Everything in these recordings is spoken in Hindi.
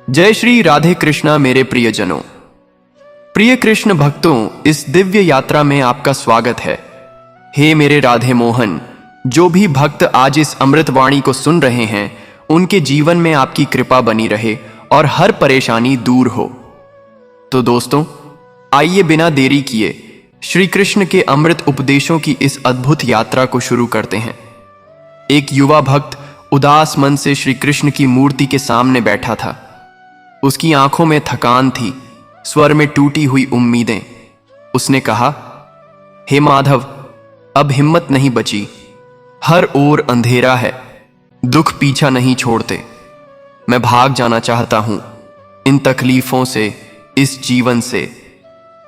जय श्री राधे कृष्णा मेरे प्रियजनों। प्रिय कृष्ण भक्तों, इस दिव्य यात्रा में आपका स्वागत है। हे मेरे राधे मोहन, जो भी भक्त आज इस अमृतवाणी को सुन रहे हैं, उनके जीवन में आपकी कृपा बनी रहे और हर परेशानी दूर हो। तो दोस्तों, आइए बिना देरी किए श्री कृष्ण के अमृत उपदेशों की इस अद्भुत यात्रा को शुरू करते हैं। एक युवा भक्त उदास मन से श्री कृष्ण की मूर्ति के सामने बैठा था। उसकी आंखों में थकान थी, स्वर में टूटी हुई उम्मीदें। उसने कहा, हे माधव, अब हिम्मत नहीं बची। हर ओर अंधेरा है, दुख पीछा नहीं छोड़ते। मैं भाग जाना चाहता हूं इन तकलीफों से, इस जीवन से,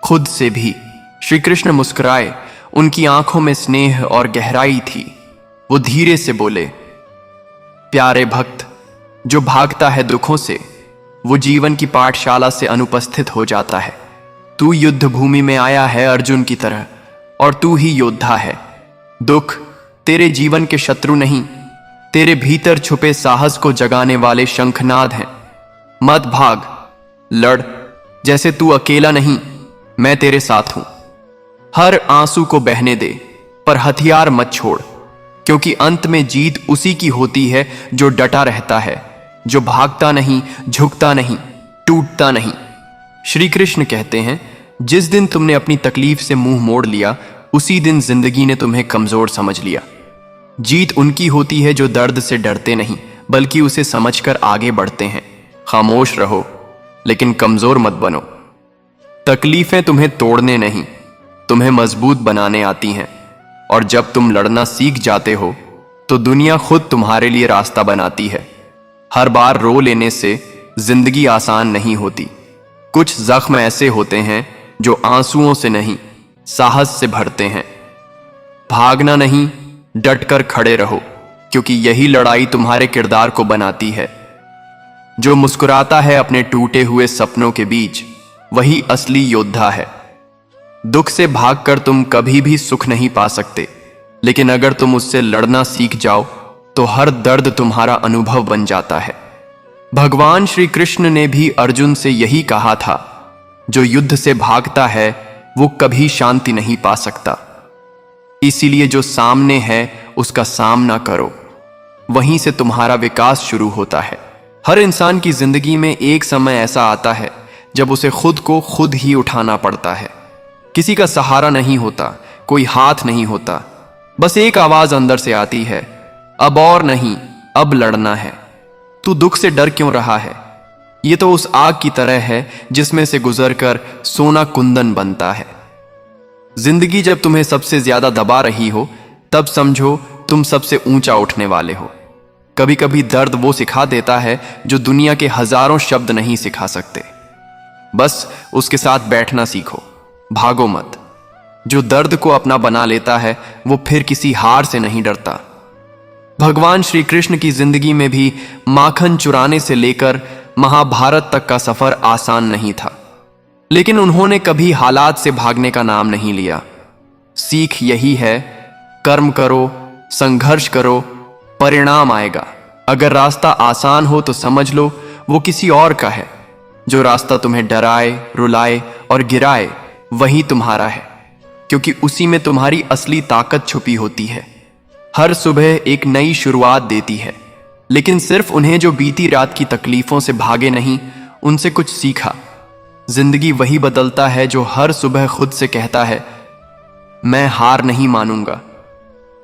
खुद से भी। श्री कृष्ण मुस्कुराए, उनकी आंखों में स्नेह और गहराई थी। वो धीरे से बोले, प्यारे भक्त, जो भागता है दुखों से, वो जीवन की पाठशाला से अनुपस्थित हो जाता है। तू युद्ध भूमि में आया है अर्जुन की तरह, और तू ही योद्धा है। दुख तेरे जीवन के शत्रु नहीं, तेरे भीतर छुपे साहस को जगाने वाले शंखनाद हैं। मत भाग, लड़। जैसे तू अकेला नहीं, मैं तेरे साथ हूं। हर आंसू को बहने दे, पर हथियार मत छोड़, क्योंकि अंत में जीत उसी की होती है जो डटा रहता है, जो भागता नहीं, झुकता नहीं, टूटता नहीं। श्री कृष्ण कहते हैं, जिस दिन तुमने अपनी तकलीफ से मुंह मोड़ लिया, उसी दिन जिंदगी ने तुम्हें कमजोर समझ लिया। जीत उनकी होती है जो दर्द से डरते नहीं, बल्कि उसे समझकर आगे बढ़ते हैं। खामोश रहो, लेकिन कमजोर मत बनो। तकलीफें तुम्हें तोड़ने नहीं, तुम्हें मजबूत बनाने आती हैं। और जब तुम लड़ना सीख जाते हो, तो दुनिया खुद तुम्हारे लिए रास्ता बनाती है। हर बार रो लेने से जिंदगी आसान नहीं होती। कुछ जख्म ऐसे होते हैं जो आंसुओं से नहीं, साहस से भरते हैं। भागना नहीं, डटकर खड़े रहो, क्योंकि यही लड़ाई तुम्हारे किरदार को बनाती है। जो मुस्कुराता है अपने टूटे हुए सपनों के बीच, वही असली योद्धा है। दुख से भागकर तुम कभी भी सुख नहीं पा सकते, लेकिन अगर तुम उससे लड़ना सीख जाओ, तो हर दर्द तुम्हारा अनुभव बन जाता है। भगवान श्री कृष्ण ने भी अर्जुन से यही कहा था, जो युद्ध से भागता है वो कभी शांति नहीं पा सकता। इसीलिए जो सामने है उसका सामना करो, वहीं से तुम्हारा विकास शुरू होता है। हर इंसान की जिंदगी में एक समय ऐसा आता है जब उसे खुद को खुद ही उठाना पड़ता है। किसी का सहारा नहीं होता, कोई हाथ नहीं होता। बस एक आवाज अंदर से आती है, अब और नहीं, अब लड़ना है। तू दुख से डर क्यों रहा है? ये तो उस आग की तरह है जिसमें से गुजरकर सोना कुंदन बनता है। जिंदगी जब तुम्हें सबसे ज्यादा दबा रही हो, तब समझो तुम सबसे ऊंचा उठने वाले हो। कभी कभी दर्द वो सिखा देता है जो दुनिया के हजारों शब्द नहीं सिखा सकते। बस उसके साथ बैठना सीखो, भागो मत। जो दर्द को अपना बना लेता है, वो फिर किसी हार से नहीं डरता। भगवान श्री कृष्ण की जिंदगी में भी माखन चुराने से लेकर महाभारत तक का सफर आसान नहीं था, लेकिन उन्होंने कभी हालात से भागने का नाम नहीं लिया। सीख यही है, कर्म करो, संघर्ष करो, परिणाम आएगा। अगर रास्ता आसान हो तो समझ लो वो किसी और का है। जो रास्ता तुम्हें डराए, रुलाए और गिराए, वही तुम्हारा है, क्योंकि उसी में तुम्हारी असली ताकत छुपी होती है। हर सुबह एक नई शुरुआत देती है, लेकिन सिर्फ उन्हें जो बीती रात की तकलीफों से भागे नहीं, उनसे कुछ सीखा। जिंदगी वही बदलता है जो हर सुबह खुद से कहता है, मैं हार नहीं मानूंगा।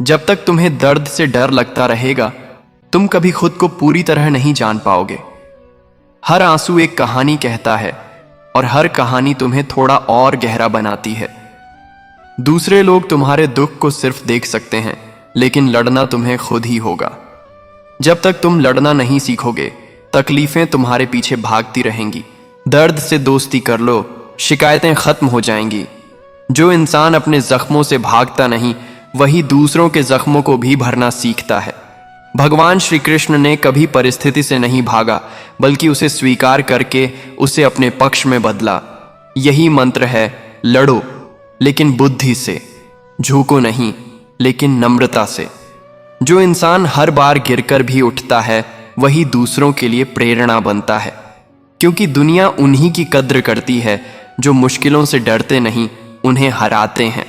जब तक तुम्हें दर्द से डर लगता रहेगा, तुम कभी खुद को पूरी तरह नहीं जान पाओगे। हर आंसू एक कहानी कहता है, और हर कहानी तुम्हें थोड़ा और गहरा बनाती है। दूसरे लोग तुम्हारे दुख को सिर्फ देख सकते हैं, लेकिन लड़ना तुम्हें खुद ही होगा। जब तक तुम लड़ना नहीं सीखोगे, तकलीफें तुम्हारे पीछे भागती रहेंगी। दर्द से दोस्ती कर लो, शिकायतें खत्म हो जाएंगी। जो इंसान अपने जख्मों से भागता नहीं, वही दूसरों के जख्मों को भी भरना सीखता है। भगवान श्री कृष्ण ने कभी परिस्थिति से नहीं भागा, बल्कि उसे स्वीकार करके उसे अपने पक्ष में बदला। यही मंत्र है, लड़ो लेकिन बुद्धि से, झुको नहीं लेकिन नम्रता से। जो इंसान हर बार गिरकर भी उठता है, वही दूसरों के लिए प्रेरणा बनता है। क्योंकि दुनिया उन्हीं की कद्र करती है जो मुश्किलों से डरते नहीं, उन्हें हराते हैं।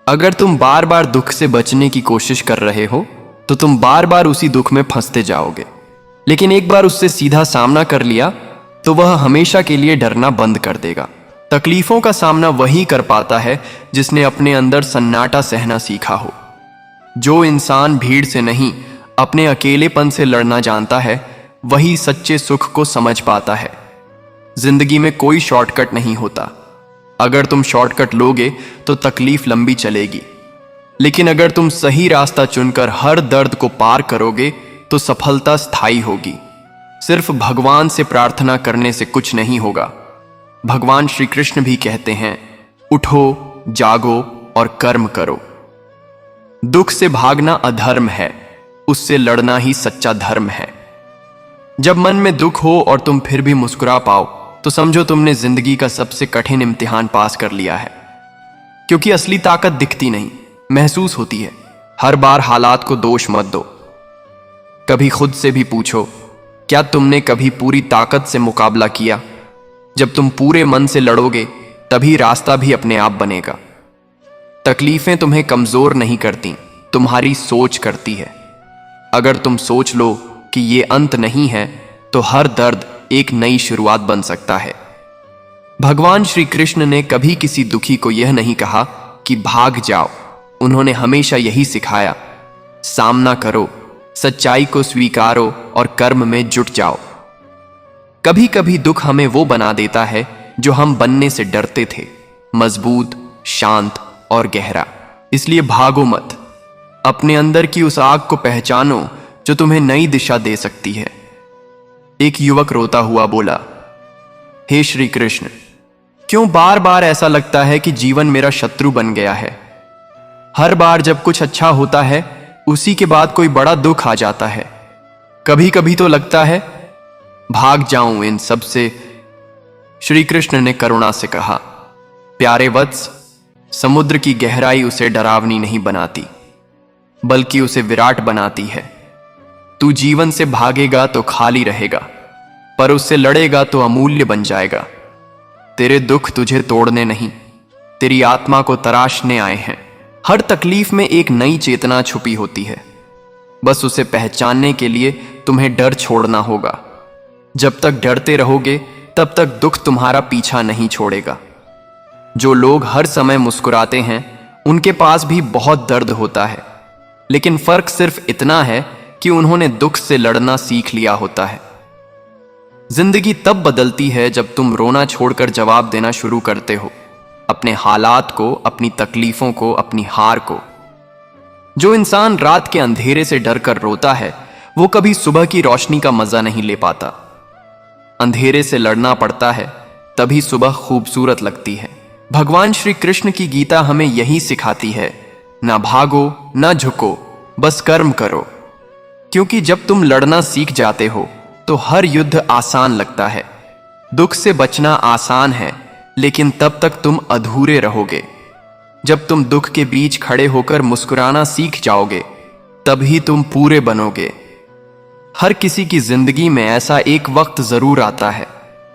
अगर तुम बार बार दुख से बचने की कोशिश कर रहे हो तो तुम बार बार उसी दुख में फंसते जाओगे। लेकिन एक बार उससे सीधा सामना कर लिया तो वह हमेशा के लिए डरना बंद कर देगा। तकलीफों का सामना वही कर पाता है जिसने अपने अंदर सन्नाटा सहना सीखा हो। जो इंसान भीड़ से नहीं, अपने अकेलेपन से लड़ना जानता है, वही सच्चे सुख को समझ पाता है। जिंदगी में कोई शॉर्टकट नहीं होता। अगर तुम शॉर्टकट लोगे तो तकलीफ लंबी चलेगी, लेकिन अगर तुम सही रास्ता चुनकर हर दर्द को पार करोगे तो सफलता स्थायी होगी। सिर्फ भगवान से प्रार्थना करने से कुछ नहीं होगा। भगवान श्री कृष्ण भी कहते हैं, उठो, जागो और कर्म करो। दुख से भागना अधर्म है, उससे लड़ना ही सच्चा धर्म है। जब मन में दुख हो और तुम फिर भी मुस्कुरा पाओ तो समझो तुमने जिंदगी का सबसे कठिन इम्तिहान पास कर लिया है। क्योंकि असली ताकत दिखती नहीं, महसूस होती है। हर बार हालात को दोष मत दो। कभी खुद से भी पूछो, क्या तुमने कभी पूरी ताकत से मुकाबला किया? जब तुम पूरे मन से लड़ोगे तभी रास्ता भी अपने आप बनेगा। तकलीफें तुम्हें कमजोर नहीं करती, तुम्हारी सोच करती है। अगर तुम सोच लो कि ये अंत नहीं है तो हर दर्द एक नई शुरुआत बन सकता है। भगवान श्री कृष्ण ने कभी किसी दुखी को यह नहीं कहा कि भाग जाओ। उन्होंने हमेशा यही सिखाया, सामना करो, सच्चाई को स्वीकारो और कर्म में जुट जाओ। कभी कभी दुख हमें वो बना देता है जो हम बनने से डरते थे, मजबूत, शांत और गहरा। इसलिए भागो मत। अपने अंदर की उस आग को पहचानो जो तुम्हें नई दिशा दे सकती है। एक युवक रोता हुआ बोला, हे श्री कृष्ण, क्यों बार बार ऐसा लगता है कि जीवन मेरा शत्रु बन गया है? हर बार जब कुछ अच्छा होता है उसी के बाद कोई बड़ा दुख आ जाता है। कभी कभी तो लगता है भाग जाऊं इन सब से। श्री कृष्ण ने करुणा से कहा, प्यारे वत्स, समुद्र की गहराई उसे डरावनी नहीं बनाती, बल्कि उसे विराट बनाती है। तू जीवन से भागेगा तो खाली रहेगा, पर उससे लड़ेगा तो अमूल्य बन जाएगा। तेरे दुख तुझे तोड़ने नहीं, तेरी आत्मा को तराशने आए हैं। हर तकलीफ में एक नई चेतना छुपी होती है। बस उसे पहचानने के लिए तुम्हें डर छोड़ना होगा। जब तक डरते रहोगे तब तक दुख तुम्हारा पीछा नहीं छोड़ेगा। जो लोग हर समय मुस्कुराते हैं उनके पास भी बहुत दर्द होता है, लेकिन फर्क सिर्फ इतना है कि उन्होंने दुख से लड़ना सीख लिया होता है। जिंदगी तब बदलती है जब तुम रोना छोड़कर जवाब देना शुरू करते हो, अपने हालात को, अपनी तकलीफों को, अपनी हार को। जो इंसान रात के अंधेरे से डरकर रोता है वो कभी सुबह की रोशनी का मजा नहीं ले पाता। अंधेरे से लड़ना पड़ता है तभी सुबह खूबसूरत लगती है। भगवान श्री कृष्ण की गीता हमें यही सिखाती है, ना भागो ना झुको, बस कर्म करो। क्योंकि जब तुम लड़ना सीख जाते हो तो हर युद्ध आसान लगता है। दुख से बचना आसान है, लेकिन तब तक तुम अधूरे रहोगे। जब तुम दुख के बीच खड़े होकर मुस्कुराना सीख जाओगे तभी तुम पूरे बनोगे। हर किसी की जिंदगी में ऐसा एक वक्त जरूर आता है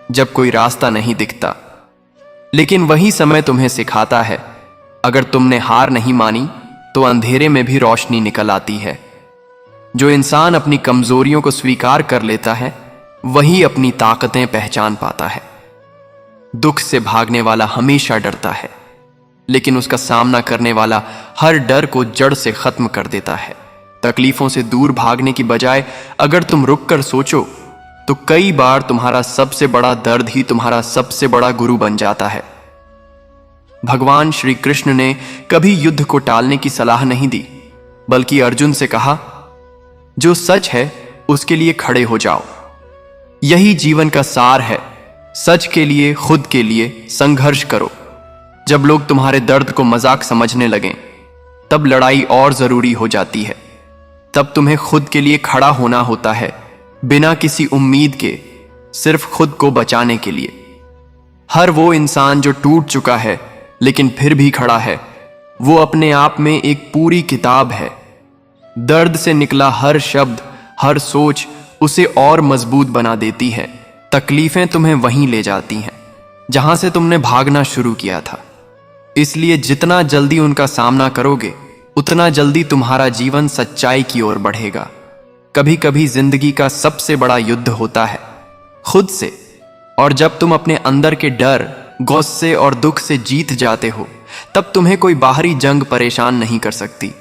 जब कोई रास्ता नहीं दिखता, लेकिन वही समय तुम्हें सिखाता है, अगर तुमने हार नहीं मानी तो अंधेरे में भी रोशनी निकल आती है। जो इंसान अपनी कमजोरियों को स्वीकार कर लेता है वही अपनी ताकतें पहचान पाता है। दुख से भागने वाला हमेशा डरता है, लेकिन उसका सामना करने वाला हर डर को जड़ से खत्म कर देता है। तकलीफों से दूर भागने की बजाय अगर तुम रुककर सोचो तो कई बार तुम्हारा सबसे बड़ा दर्द ही तुम्हारा सबसे बड़ा गुरु बन जाता है। भगवान श्री कृष्ण ने कभी युद्ध को टालने की सलाह नहीं दी, बल्कि अर्जुन से कहा, जो सच है उसके लिए खड़े हो जाओ। यही जीवन का सार है। सच के लिए, खुद के लिए संघर्ष करो। जब लोग तुम्हारे दर्द को मजाक समझने लगें तब लड़ाई और जरूरी हो जाती है। तब तुम्हें खुद के लिए खड़ा होना होता है, बिना किसी उम्मीद के, सिर्फ खुद को बचाने के लिए। हर वो इंसान जो टूट चुका है लेकिन फिर भी खड़ा है, वो अपने आप में एक पूरी किताब है। दर्द से निकला हर शब्द, हर सोच उसे और मजबूत बना देती है। तकलीफें तुम्हें वहीं ले जाती हैं जहां से तुमने भागना शुरू किया था। इसलिए जितना जल्दी उनका सामना करोगे उतना जल्दी तुम्हारा जीवन सच्चाई की ओर बढ़ेगा। कभी कभी जिंदगी का सबसे बड़ा युद्ध होता है खुद से, और जब तुम अपने अंदर के डर, गुस्से और दुख से जीत जाते हो तब तुम्हें कोई बाहरी जंग परेशान नहीं कर सकती।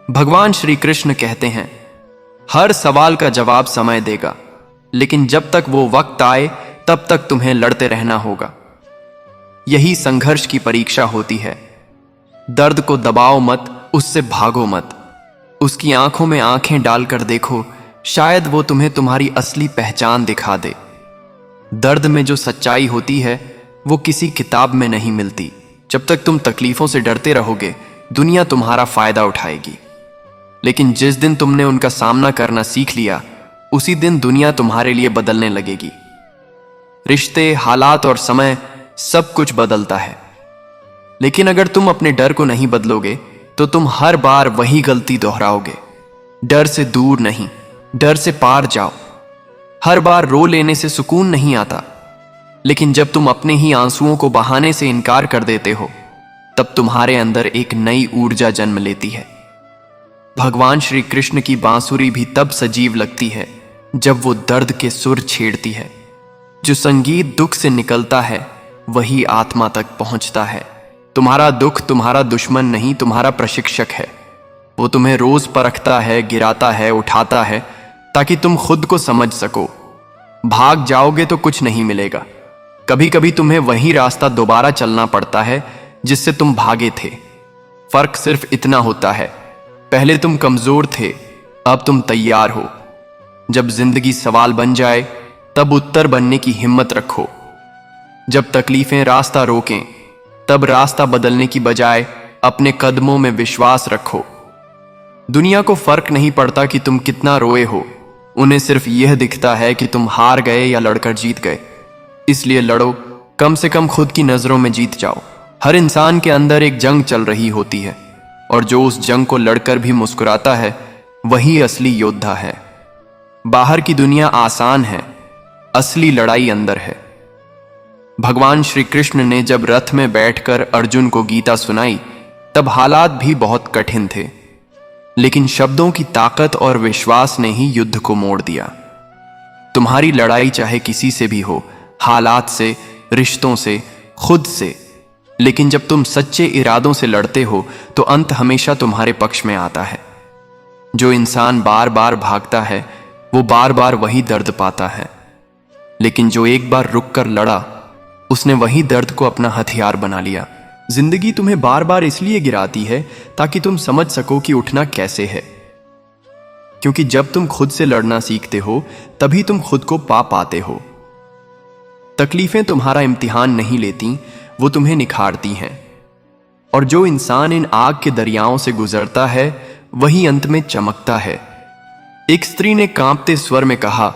भगवान श्री कृष्ण कहते हैं, हर सवाल का जवाब समय देगा, लेकिन जब तक वो वक्त आए तब तक तुम्हें लड़ते रहना होगा। यही संघर्ष की परीक्षा होती है। दर्द को दबाओ मत, उससे भागो मत। उसकी आंखों में आंखें डालकर देखो, शायद वो तुम्हें तुम्हारी असली पहचान दिखा दे। दर्द में जो सच्चाई होती है वो किसी किताब में नहीं मिलती। जब तक तुम तकलीफों से डरते रहोगे दुनिया तुम्हारा फायदा उठाएगी, लेकिन जिस दिन तुमने उनका सामना करना सीख लिया उसी दिन दुनिया तुम्हारे लिए बदलने लगेगी। रिश्ते, हालात और समय सब कुछ बदलता है, लेकिन अगर तुम अपने डर को नहीं बदलोगे तो तुम हर बार वही गलती दोहराओगे। डर से दूर नहीं, डर से पार जाओ। हर बार रो लेने से सुकून नहीं आता, लेकिन जब तुम अपने ही आंसुओं को बहाने से इनकार कर देते हो तब तुम्हारे अंदर एक नई ऊर्जा जन्म लेती है। भगवान श्री कृष्ण की बांसुरी भी तब सजीव लगती है जब वो दर्द के सुर छेड़ती है। जो संगीत दुख से निकलता है वही आत्मा तक पहुंचता है। तुम्हारा दुख तुम्हारा दुश्मन नहीं, तुम्हारा प्रशिक्षक है। वो तुम्हें रोज परखता है, गिराता है, उठाता है, ताकि तुम खुद को समझ सको। भाग जाओगे तो कुछ नहीं मिलेगा। कभी कभी तुम्हें वही रास्ता दोबारा चलना पड़ता है जिससे तुम भागे थे। फर्क सिर्फ इतना होता है, पहले तुम कमजोर थे, अब तुम तैयार हो। जब जिंदगी सवाल बन जाए तब उत्तर बनने की हिम्मत रखो। जब तकलीफें रास्ता रोकें तब रास्ता बदलने की बजाय अपने कदमों में विश्वास रखो। दुनिया को फर्क नहीं पड़ता कि तुम कितना रोए हो, उन्हें सिर्फ यह दिखता है कि तुम हार गए या लड़कर जीत गए। इसलिए लड़ो, कम से कम खुद की नजरों में जीत जाओ। हर इंसान के अंदर एक जंग चल रही होती है, और जो उस जंग को लड़कर भी मुस्कुराता है वही असली योद्धा है। बाहर की दुनिया आसान है, असली लड़ाई अंदर है। भगवान श्री कृष्ण ने जब रथ में बैठकर अर्जुन को गीता सुनाई तब हालात भी बहुत कठिन थे, लेकिन शब्दों की ताकत और विश्वास ने ही युद्ध को मोड़ दिया। तुम्हारी लड़ाई चाहे किसी से भी हो, हालात से, रिश्तों से, खुद से, लेकिन जब तुम सच्चे इरादों से लड़ते हो तो अंत हमेशा तुम्हारे पक्ष में आता है। जो इंसान बार बार भागता है वो बार बार वही दर्द पाता है, लेकिन जो एक बार रुक कर लड़ा उसने वही दर्द को अपना हथियार बना लिया। जिंदगी तुम्हें बार बार इसलिए गिराती है ताकि तुम समझ सको कि उठना कैसे है, क्योंकि जब तुम खुद से लड़ना सीखते हो तभी तुम खुद को पा पाते हो। तकलीफें तुम्हारा इम्तिहान नहीं लेती, वो तुम्हें निखारती हैं। और जो इंसान इन आग के दरियाओं से गुजरता है वही अंत में चमकता है। एक स्त्री ने कांपते स्वर में कहा,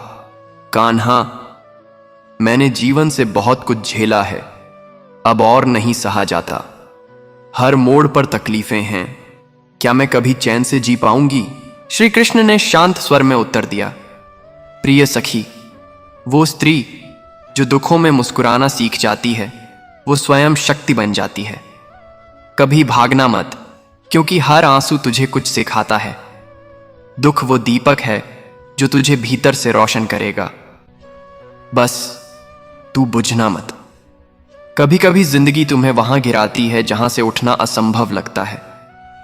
कान्हा, मैंने जीवन से बहुत कुछ झेला है, अब और नहीं सहा जाता। हर मोड़ पर तकलीफें हैं, क्या मैं कभी चैन से जी पाऊंगी? श्री कृष्ण ने शांत स्वर में उत्तर दिया, प्रिय सखी, वो स्त्री जो दुखों में मुस्कुराना सीख जाती है वो स्वयं शक्ति बन जाती है। कभी भागना मत, क्योंकि हर आंसू तुझे कुछ सिखाता है। दुख वो दीपक है जो तुझे भीतर से रोशन करेगा, बस तू बुझना मत। कभी कभी जिंदगी तुम्हें वहां गिराती है जहां से उठना असंभव लगता है,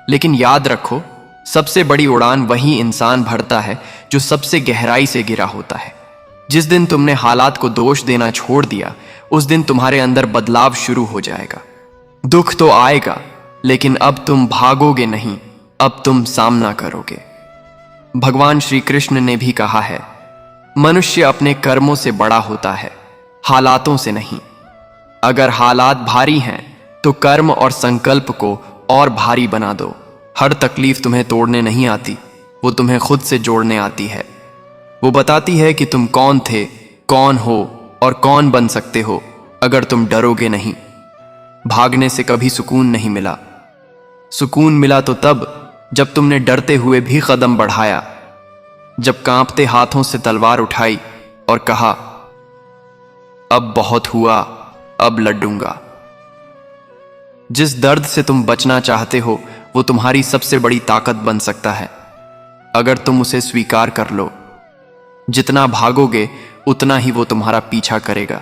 लेकिन याद रखो, सबसे बड़ी उड़ान वही इंसान भरता है जो सबसे गहराई से गिरा होता है। जिस दिन तुमने हालात को दोष देना छोड़ दिया उस दिन तुम्हारे अंदर बदलाव शुरू हो जाएगा। दुख तो आएगा, लेकिन अब तुम भागोगे नहीं, अब तुम सामना करोगे। भगवान श्री कृष्ण ने भी कहा है, मनुष्य अपने कर्मों से बड़ा होता है, हालातों से नहीं। अगर हालात भारी हैं तो कर्म और संकल्प को और भारी बना दो। हर तकलीफ तुम्हें तोड़ने नहीं आती, वो तुम्हें खुद से जोड़ने आती है। वो बताती है कि तुम कौन थे, कौन हो और कौन बन सकते हो अगर तुम डरोगे नहीं। भागने से कभी सुकून नहीं मिला। सुकून मिला तो तब जब तुमने डरते हुए भी कदम बढ़ाया, जब कांपते हाथों से तलवार उठाई और कहा, अब बहुत हुआ, अब लड्डूंगा। जिस दर्द से तुम बचना चाहते हो वो तुम्हारी सबसे बड़ी ताकत बन सकता है, अगर तुम उसे स्वीकार कर लो। जितना भागोगे उतना ही वो तुम्हारा पीछा करेगा।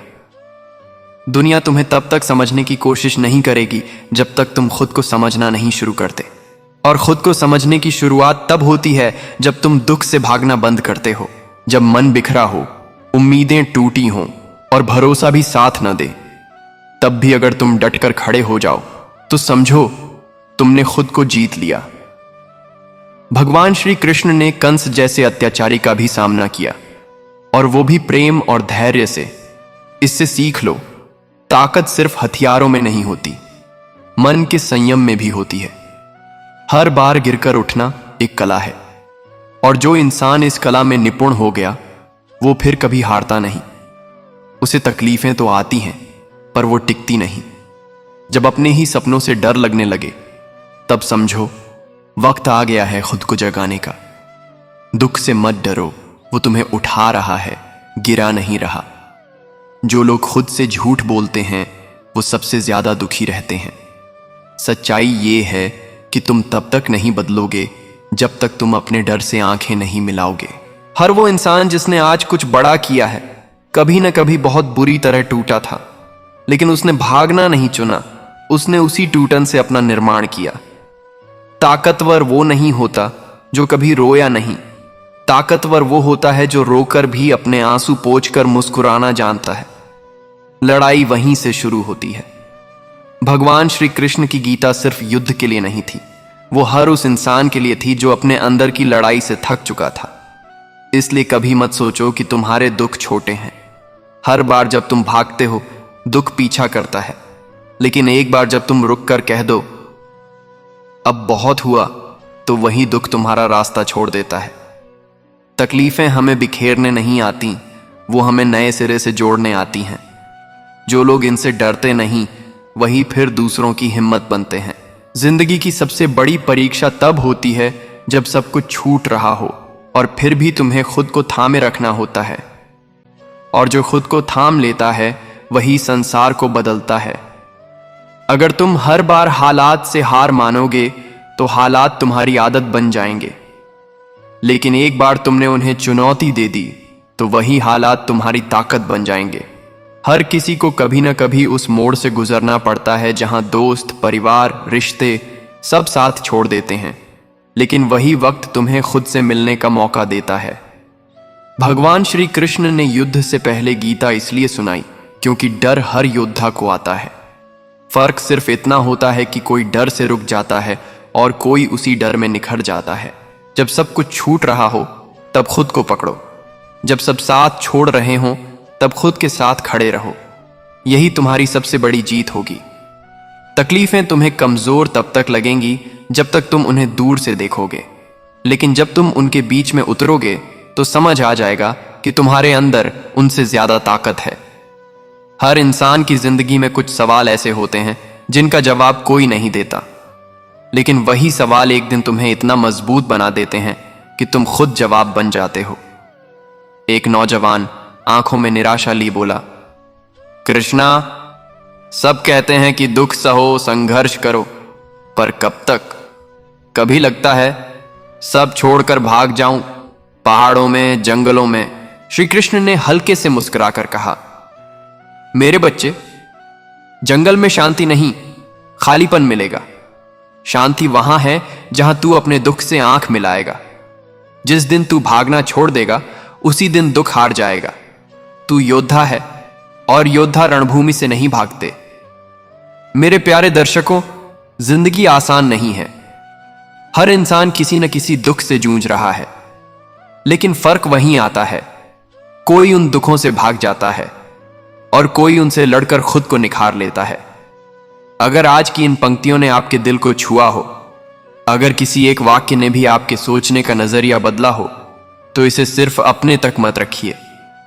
दुनिया तुम्हें तब तक समझने की कोशिश नहीं करेगी जब तक तुम खुद को समझना नहीं शुरू करते, और खुद को समझने की शुरुआत तब होती है जब तुम दुख से भागना बंद करते हो, जब मन बिखरा हो, उम्मीदें टूटी हों और भरोसा भी साथ न दे। तब भी अगर तुम डटकर खड़े हो जाओ तो समझो तुमने खुद को जीत लिया। भगवान श्री कृष्ण ने कंस जैसे अत्याचारी का भी सामना किया, और वो भी प्रेम और धैर्य से। इससे सीख लो, ताकत सिर्फ हथियारों में नहीं होती, मन के संयम में भी होती है। हर बार गिरकर उठना एक कला है, और जो इंसान इस कला में निपुण हो गया वो फिर कभी हारता नहीं। उसे तकलीफें तो आती हैं पर वो टिकती नहीं। जब अपने ही सपनों से डर लगने लगे तब समझो वक्त आ गया है खुद को जगाने का। दुख से मत डरो, वो तुम्हें उठा रहा है, गिरा नहीं रहा। जो लोग खुद से झूठ बोलते हैं वो सबसे ज्यादा दुखी रहते हैं। सच्चाई ये है कि तुम तब तक नहीं बदलोगे जब तक तुम अपने डर से आंखें नहीं मिलाओगे। हर वो इंसान जिसने आज कुछ बड़ा किया है कभी न कभी बहुत बुरी तरह टूटा था, लेकिन उसने भागना नहीं चुना, उसने उसी टूटन से अपना निर्माण किया। ताकतवर वो नहीं होता जो कभी रोया नहीं, ताकतवर वो होता है जो रोकर भी अपने आंसू पोंछकर मुस्कुराना जानता है। लड़ाई वहीं से शुरू होती है। भगवान श्री कृष्ण की गीता सिर्फ युद्ध के लिए नहीं थी, वो हर उस इंसान के लिए थी जो अपने अंदर की लड़ाई से थक चुका था। इसलिए कभी मत सोचो कि तुम्हारे दुख छोटे हैं। हर बार जब तुम भागते हो दुख पीछा करता है, लेकिन एक बार जब तुम रुक कर कह दो अब बहुत हुआ, तो वही दुख तुम्हारा रास्ता छोड़ देता है। तकलीफें हमें बिखेरने नहीं आती, वो हमें नए सिरे से जोड़ने आती हैं। जो लोग इनसे डरते नहीं वही फिर दूसरों की हिम्मत बनते हैं। जिंदगी की सबसे बड़ी परीक्षा तब होती है जब सब कुछ छूट रहा हो और फिर भी तुम्हें खुद को थामे रखना होता है। और जो खुद को थाम लेता है वही संसार को बदलता है। अगर तुम हर बार हालात से हार मानोगे तो हालात तुम्हारी आदत बन जाएंगे, लेकिन एक बार तुमने उन्हें चुनौती दे दी तो वही हालात तुम्हारी ताकत बन जाएंगे। हर किसी को कभी ना कभी उस मोड़ से गुजरना पड़ता है जहां दोस्त, परिवार, रिश्ते सब साथ छोड़ देते हैं, लेकिन वही वक्त तुम्हें खुद से मिलने का मौका देता है। भगवान श्री कृष्ण ने युद्ध से पहले गीता इसलिए सुनाई क्योंकि डर हर योद्धा को आता है। फर्क सिर्फ इतना होता है कि कोई डर से रुक जाता है और कोई उसी डर में निखर जाता है। जब सब कुछ छूट रहा हो तब खुद को पकड़ो, जब सब साथ छोड़ रहे हों तब खुद के साथ खड़े रहो। यही तुम्हारी सबसे बड़ी जीत होगी। तकलीफें तुम्हें कमजोर तब तक लगेंगी जब तक तुम उन्हें दूर से देखोगे, लेकिन जब तुम उनके बीच में उतरोगे तो समझ आ जाएगा कि तुम्हारे अंदर उनसे ज्यादा ताकत है। हर इंसान की जिंदगी में कुछ सवाल ऐसे होते हैं जिनका जवाब कोई नहीं देता, लेकिन वही सवाल एक दिन तुम्हें इतना मजबूत बना देते हैं कि तुम खुद जवाब बन जाते हो। एक नौजवान आंखों में निराशा ली बोला, कृष्णा, सब कहते हैं कि दुख सहो, संघर्ष करो, पर कब तक? कभी लगता है सब छोड़कर भाग जाऊं, पहाड़ों में, जंगलों में। श्री कृष्ण ने हल्के से मुस्कुराकर कहा, मेरे बच्चे, जंगल में शांति नहीं, खालीपन मिलेगा। शांति वहां है जहां तू अपने दुख से आंख मिलाएगा। जिस दिन तू भागना छोड़ देगा उसी दिन दुख हार जाएगा। तू योद्धा है और योद्धा रणभूमि से नहीं भागते। मेरे प्यारे दर्शकों, जिंदगी आसान नहीं है। हर इंसान किसी न किसी दुख से जूझ रहा है, लेकिन फर्क वहीं आता है, कोई उन दुखों से भाग जाता है और कोई उनसे लड़कर खुद को निखार लेता है। अगर आज की इन पंक्तियों ने आपके दिल को छुआ हो, अगर किसी एक वाक्य ने भी आपके सोचने का नजरिया बदला हो, तो इसे सिर्फ अपने तक मत रखिए।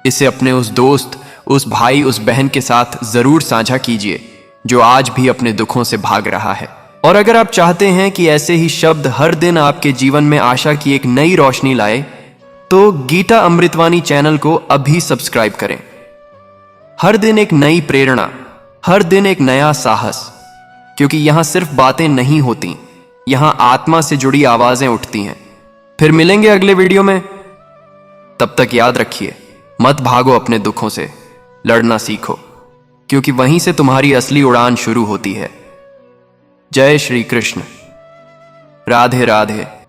इसे अपने उस दोस्त, उस भाई, उस बहन के साथ जरूर साझा कीजिए जो आज भी अपने दुखों से भाग रहा है। और अगर आप चाहते हैं कि ऐसे ही शब्द हर दिन आपके जीवन में आशा की एक नई रोशनी लाए, तो गीता अमृतवाणी चैनल को अभी सब्सक्राइब करें। हर दिन एक नई प्रेरणा, हर दिन एक नया साहस, क्योंकि यहां सिर्फ बातें नहीं होती, यहां आत्मा से जुड़ी आवाजें उठती हैं। फिर मिलेंगे अगले वीडियो में। तब तक याद रखिए, मत भागो अपने दुखों से, लड़ना सीखो, क्योंकि वहीं से तुम्हारी असली उड़ान शुरू होती है। जय श्री कृष्ण। राधे राधे।